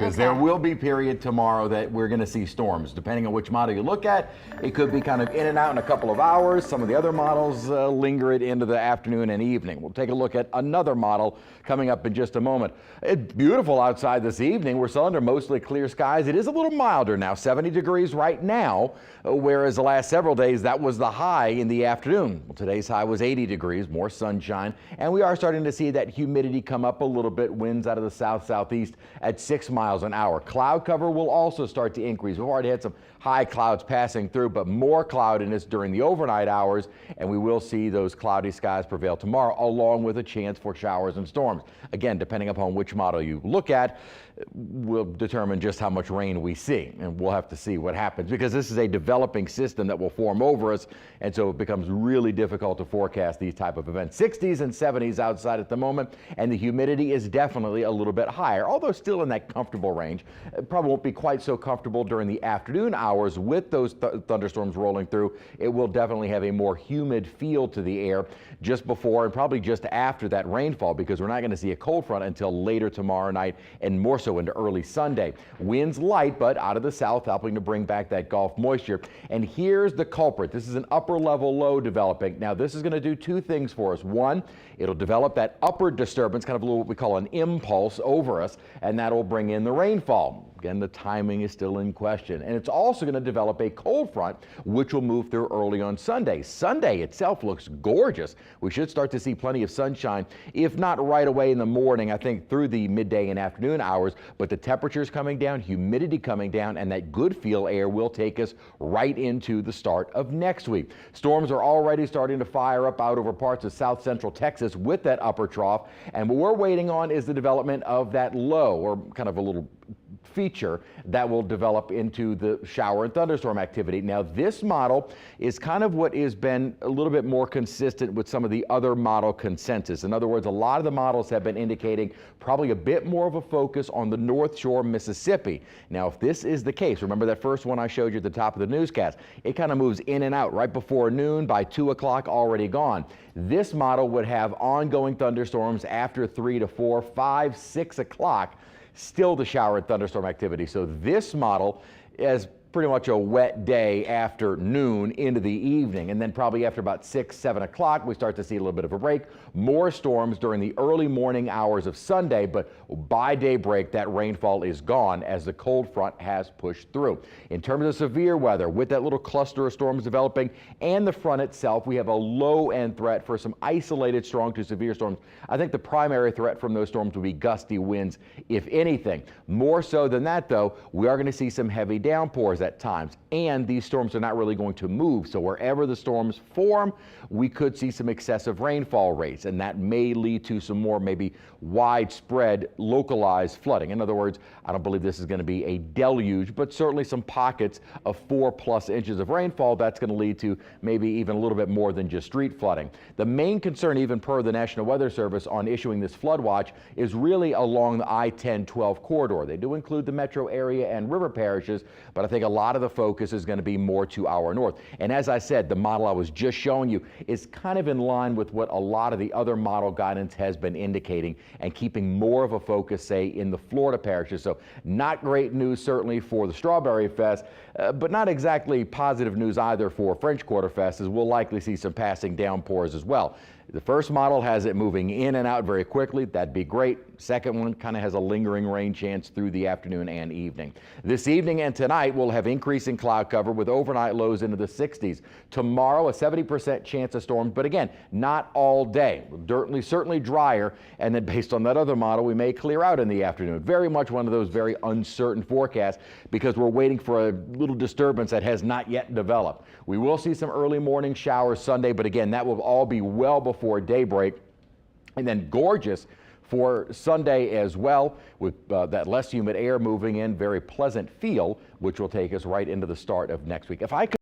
because there will be period tomorrow that we're going to see storms. Depending on which model you look at, it could be kind of in and out in a couple of hours. Some of the other models linger it into the afternoon and evening. We'll take a look at another model coming up in just a moment. It's beautiful outside this evening. We're still under mostly clear skies. It is a little milder now, 70 degrees right now, whereas the last several days that was the high in the afternoon. Well, today's high was 80 degrees, more sunshine, and we are starting to see that humidity come up a little bit. Winds out of the south-southeast at 6 miles an hour. Cloud cover will also start to increase. We've already had some high clouds passing through, but more cloudiness during the overnight hours, and we will see those cloudy skies prevail tomorrow, along with a chance for showers and storms. Again, depending upon which model you look at, will determine just how much rain we see, and we'll have to see what happens, because this is a developing system that will form over us, and so it becomes really difficult to forecast these type of events. 60s and 70s outside at the moment, and the humidity is definitely a little bit higher, although still in that comfortable range. It probably won't be quite so comfortable during the afternoon hours with those thunderstorms rolling through. It will definitely have a more humid feel to the air just before and probably just after that rainfall, because we're not going to see a cold front until later tomorrow night and more so into early Sunday. Winds light, but out of the south, helping to bring back that Gulf moisture. And here's the culprit. This is an upper level low developing. Now, this is going to do two things for us. One, it'll develop that upward disturbance, kind of a little what we call an impulse over us, and that'll bring in the rainfall. Again, the timing is still in question. And it's also going to develop a cold front, which will move through early on Sunday. Sunday itself looks gorgeous. We should start to see plenty of sunshine, if not right away in the morning, I think through the midday and afternoon hours. But the temperatures coming down, humidity coming down, and that good feel air will take us right into the start of next week. Storms are already starting to fire up out over parts of south central Texas with that upper trough. And what we're waiting on is the development of that low, or kind of a little feature that will develop into the shower and thunderstorm activity. Now, this model is kind of what has been a little bit more consistent with some of the other model consensus. In other words, a lot of the models have been indicating probably a bit more of a focus on the North Shore, Mississippi. Now, if this is the case, remember that first one I showed you at the top of the newscast, it kind of moves in and out right before noon, by 2 o'clock already gone. This model would have ongoing thunderstorms after 3 to 4, 5, 6 o'clock. Still the shower and thunderstorm activity. So this model is pretty much a wet day after noon into the evening, and then probably after about 6, 7 o'clock we start to see a little bit of a break. More storms during the early morning hours of Sunday, but by daybreak that rainfall is gone as the cold front has pushed through. In terms of severe weather, with that little cluster of storms developing and the front itself, we have a low end threat for some isolated strong to severe storms. I think the primary threat from those storms will be gusty winds, if anything. More so than that, though, we are going to see some heavy downpours at times, and these storms are not really going to move, so wherever the storms form, we could see some excessive rainfall rates, and that may lead to some more maybe widespread localized flooding. In other words, I don't believe this is going to be a deluge, but certainly some pockets of 4+ inches of rainfall. That's going to lead to maybe even a little bit more than just street flooding. The main concern, even per the National Weather Service on issuing this flood watch, is really along the I-10-12 corridor. They do include the metro area and river parishes, but I think a lot of the focus is going to be more to our north. And as I said, the model I was just showing you is kind of in line with what a lot of the other model guidance has been indicating, and keeping more of a focus, say, in the Florida parishes. So not great news certainly for the Strawberry Fest, but not exactly positive news either for French Quarter Fest, as we'll likely see some passing downpours as well. The first model has it moving in and out very quickly. That'd be great. Second one kind of has a lingering rain chance through the afternoon and evening. This evening and tonight we'll have increasing cloud cover with overnight lows into the 60s. Tomorrow a 70% chance of storms, but again, not all day. Certainly drier, and then based on that other model, we may clear out in the afternoon. Very much one of those very uncertain forecasts, because we're waiting for a little disturbance that has not yet developed. We will see some early morning showers Sunday, but again, that will all be well before daybreak, and then gorgeous for Sunday as well, with that less humid air moving in, very pleasant feel, which will take us right into the start of next week. If I could